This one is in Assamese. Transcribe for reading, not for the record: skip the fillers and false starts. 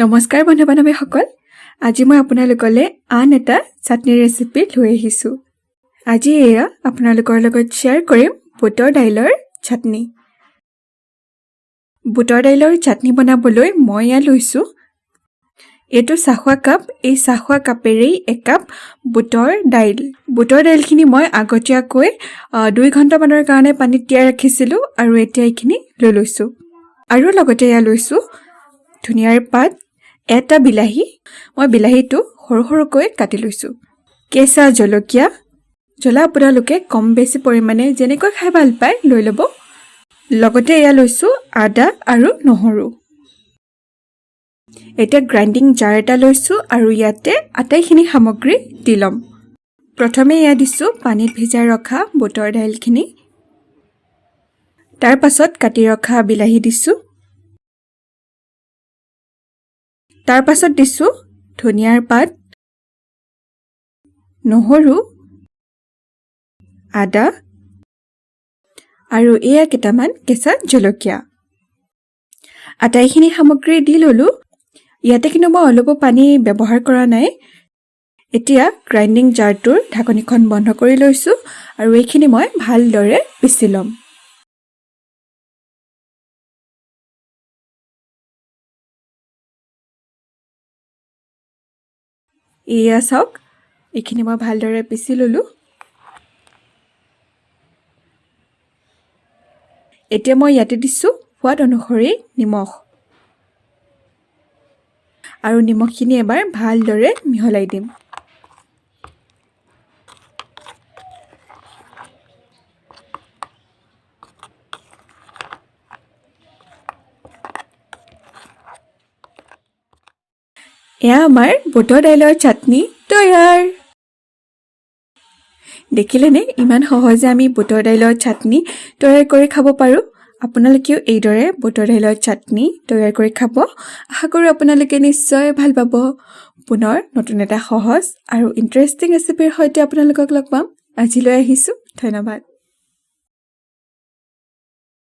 নমস্কাৰ বন্ধু-বান্ধৱীসকল, আজি মই আপোনালোকলৈ আন এটা চাটনি ৰেচিপি লৈ আহিছোঁ। আজি এয়া আপোনালোকৰ লগত শ্বেয়াৰ কৰিম বুটৰ দাইলৰ চাটনি। বুটৰ দাইলৰ চাটনি বনাবলৈ মই এয়া লৈছোঁ। এইটো চাহোৱা কাপ, এই চাহোৱা কাপেৰেই 1 কাপ বুটৰ দাইল। বুটৰ দাইলখিনি মই আগতীয়াকৈ 2 ঘণ্টামানৰ কাৰণে পানীত তিয়াই ৰাখিছিলোঁ আৰু এতিয়া এইখিনি লৈ লৈছোঁ। আৰু লগতে এয়া লৈছোঁ ধনিয়াৰ পাত, এটা বিলাহী, মই বিলাহীটো সৰু সৰুকৈ কাটি লৈছোঁ। কেঁচা জলকীয়া, জ্বলা আপোনালোকে কম বেছি পৰিমাণে যেনেকৈ খাই ভাল পায় লৈ ল'ব। লগতে এয়া লৈছোঁ আদা আৰু নহৰু। এতিয়া গ্ৰাইণ্ডিং জাৰ এটা লৈছোঁ আৰু ইয়াতে আটাইখিনি সামগ্ৰী দি ল'ম। প্ৰথমে এয়া দিছোঁ পানীত ভিজাই ৰখা বুটৰ দাইলখিনি। তাৰ পাছত কাটি ৰখা বিলাহী দিছোঁ। তাৰ পাছত দিছোঁ ধনিয়াৰ পাত, নহৰু, আদা আৰু এয়া কেইটামান কেঁচা জলকীয়া। আটাইখিনি সামগ্ৰী দি ল'লোঁ। ইয়াতে কিন্তু মই অলপো পানী ব্যৱহাৰ কৰা নাই। এতিয়া গ্ৰাইণ্ডিং জাৰটোৰ ঢাকনিখন বন্ধ কৰি লৈছোঁ আৰু এইখিনি মই ভালদৰে পিচি ল'ম। এয়া চাওক, এইখিনি মই ভালদৰে পিচি ল'লোঁ। এতিয়া মই ইয়াতে দিছোঁ সোৱাদ অনুসৰি নিমখ আৰু নিমখখিনি এবাৰ ভালদৰে মিহলাই দিম। এয়া আমাৰ বুটৰ দাইলৰ চাটনি তৈয়াৰ। দেখিলেনে ইমান সহজে আমি বুটৰ দাইলৰ চাটনি তৈয়াৰ কৰি খাব পাৰোঁ। আপোনালোকেও এইদৰে বুটৰ দাইলৰ চাটনি তৈয়াৰ কৰি খাব। আশা কৰোঁ আপোনালোকে নিশ্চয় ভাল পাব। পুনৰ নতুন এটা সহজ আৰু ইণ্টাৰেষ্টিং ৰেচিপিৰ সৈতে আপোনালোকক লগ পাম। আজিলৈ আহিছোঁ, ধন্যবাদ।